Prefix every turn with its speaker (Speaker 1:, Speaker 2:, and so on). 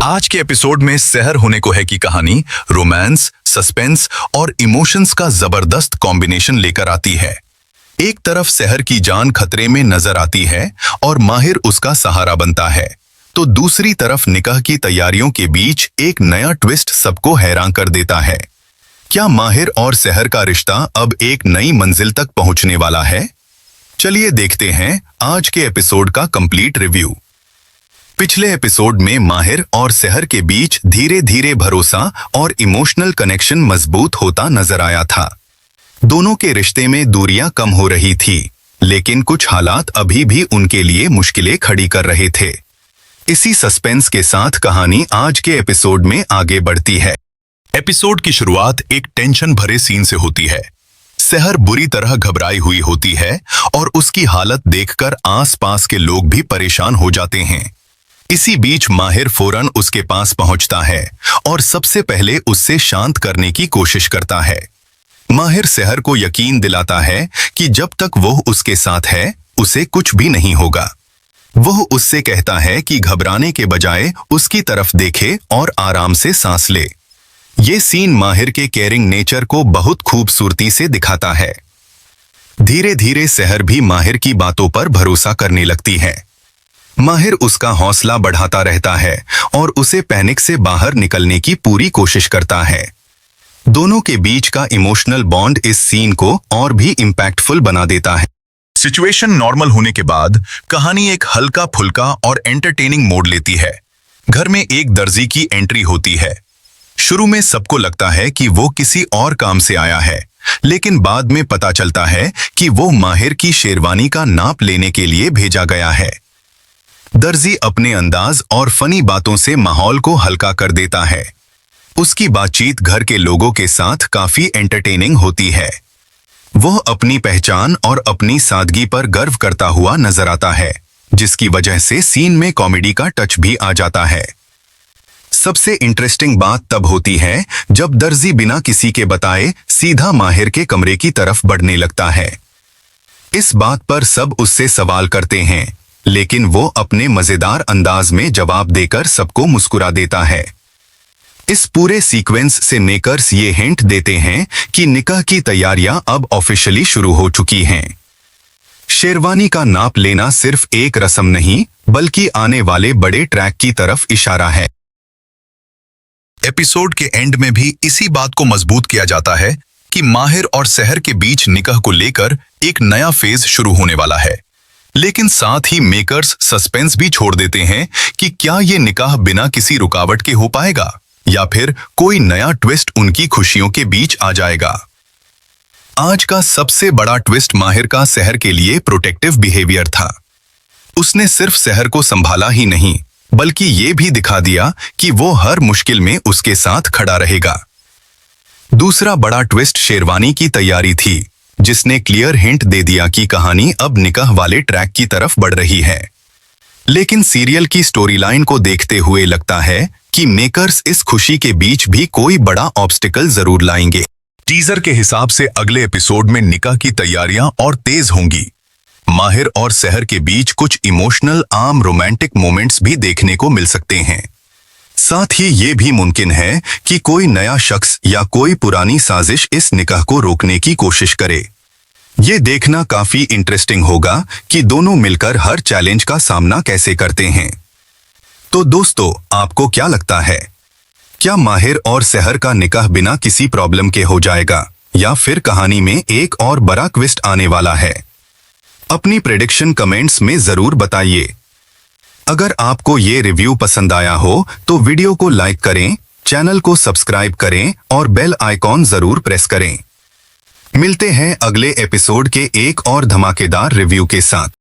Speaker 1: आज के एपिसोड में सहर होने को है की कहानी रोमांस, सस्पेंस और इमोशंस का जबरदस्त कॉम्बिनेशन लेकर आती है। एक तरफ सहर की जान खतरे में नजर आती है और माहिर उसका सहारा बनता है, तो दूसरी तरफ निकाह की तैयारियों के बीच एक नया ट्विस्ट सबको हैरान कर देता है। क्या माहिर और सहर का रिश्ता अब एक नई मंजिल तक पहुंचने वाला है? चलिए देखते हैं आज के एपिसोड का कंप्लीट रिव्यू। पिछले एपिसोड में माहिर और सहर के बीच धीरे धीरे भरोसा और इमोशनल कनेक्शन मजबूत होता नजर आया था। दोनों के रिश्ते में दूरियां कम हो रही थी, लेकिन कुछ हालात अभी भी उनके लिए मुश्किलें खड़ी कर रहे थे। इसी सस्पेंस के साथ कहानी आज के एपिसोड में आगे बढ़ती है। एपिसोड की शुरुआत एक टेंशन भरे सीन से होती है। सहर बुरी तरह घबराई हुई होती है और उसकी हालत देखकर आसपास के लोग भी परेशान हो जाते हैं। इसी बीच माहिर फौरन उसके पास पहुंचता है और सबसे पहले उससे शांत करने की कोशिश करता है। माहिर सहर को यकीन दिलाता है कि जब तक वो उसके साथ है उसे कुछ भी नहीं होगा। वह उससे कहता है कि घबराने के बजाय उसकी तरफ देखे और आराम से सांस ले। ये सीन माहिर के केयरिंग नेचर को बहुत खूबसूरती से दिखाता है। धीरे धीरे सहर भी माहिर की बातों पर भरोसा करने लगती है। माहिर उसका हौसला बढ़ाता रहता है और उसे पैनिक से बाहर निकलने की पूरी कोशिश करता है। दोनों के बीच का इमोशनल बॉन्ड इस सीन को और भी इम्पैक्टफुल बना देता है। सिचुएशन नॉर्मल होने के बाद कहानी एक हल्का फुल्का और एंटरटेनिंग मोड लेती है। घर में एक दर्जी की एंट्री होती है। शुरू में सबको लगता है कि वो किसी और काम से आया है, लेकिन बाद में पता चलता है कि वो माहिर की शेरवानी का नाप लेने के लिए भेजा गया है। दर्जी अपने अंदाज और फनी बातों से माहौल को हल्का कर देता है। उसकी बातचीत घर के लोगों के साथ काफी एंटरटेनिंग होती है। वह अपनी पहचान और अपनी सादगी पर गर्व करता हुआ नजर आता है, जिसकी वजह से सीन में कॉमेडी का टच भी आ जाता है। सबसे इंटरेस्टिंग बात तब होती है जब दर्जी बिना किसी के बताए सीधा माहिर के कमरे की तरफ बढ़ने लगता है। इस बात पर सब उससे सवाल करते हैं, लेकिन वो अपने मजेदार अंदाज में जवाब देकर सबको मुस्कुरा देता है। इस पूरे सीक्वेंस से मेकर्स ये हिंट देते हैं कि निकाह की तैयारियां अब ऑफिशियली शुरू हो चुकी हैं। शेरवानी का नाप लेना सिर्फ एक रस्म नहीं, बल्कि आने वाले बड़े ट्रैक की तरफ इशारा है। एपिसोड के एंड में भी इसी बात को मजबूत किया जाता है कि माहिर और सहर के बीच निकाह को लेकर एक नया फेज शुरू होने वाला है। लेकिन साथ ही मेकर्स सस्पेंस भी छोड़ देते हैं कि क्या ये निकाह बिना किसी रुकावट के हो पाएगा या फिर कोई नया ट्विस्ट उनकी खुशियों के बीच आ जाएगा। आज का सबसे बड़ा ट्विस्ट माहिर का सहर के लिए प्रोटेक्टिव बिहेवियर था। उसने सिर्फ सहर को संभाला ही नहीं, बल्कि ये भी दिखा दिया कि वो हर मुश्किल में उसके साथ खड़ा रहेगा। दूसरा बड़ा ट्विस्ट शेरवानी की तैयारी थी, जिसने क्लियर हिंट दे दिया कि कहानी अब निकाह वाले ट्रैक की तरफ बढ़ रही है। लेकिन सीरियल की स्टोरी लाइन को देखते हुए लगता है कि मेकर्स इस खुशी के बीच भी कोई बड़ा ऑब्स्टिकल जरूर लाएंगे। टीजर के हिसाब से अगले एपिसोड में निकाह की तैयारियां और तेज होंगी। माहिर और सहर के बीच कुछ इमोशनल आम रोमांटिक मोमेंट्स भी देखने को मिल सकते हैं। साथ ही ये भी मुमकिन है कि कोई नया शख्स या कोई पुरानी साजिश इस निकाह को रोकने की कोशिश करे। ये देखना काफी इंटरेस्टिंग होगा कि दोनों मिलकर हर चैलेंज का सामना कैसे करते हैं। तो दोस्तों, आपको क्या लगता है? क्या माहिर और सहर का निकाह बिना किसी प्रॉब्लम के हो जाएगा या फिर कहानी में एक और बड़ा ट्विस्ट आने वाला है? अपनी प्रेडिक्शन कमेंट्स में जरूर बताइए। अगर आपको ये रिव्यू पसंद आया हो तो वीडियो को लाइक करें, चैनल को सब्सक्राइब करें और बेल आइकॉन जरूर प्रेस करें। मिलते हैं अगले एपिसोड के एक और धमाकेदार रिव्यू के साथ।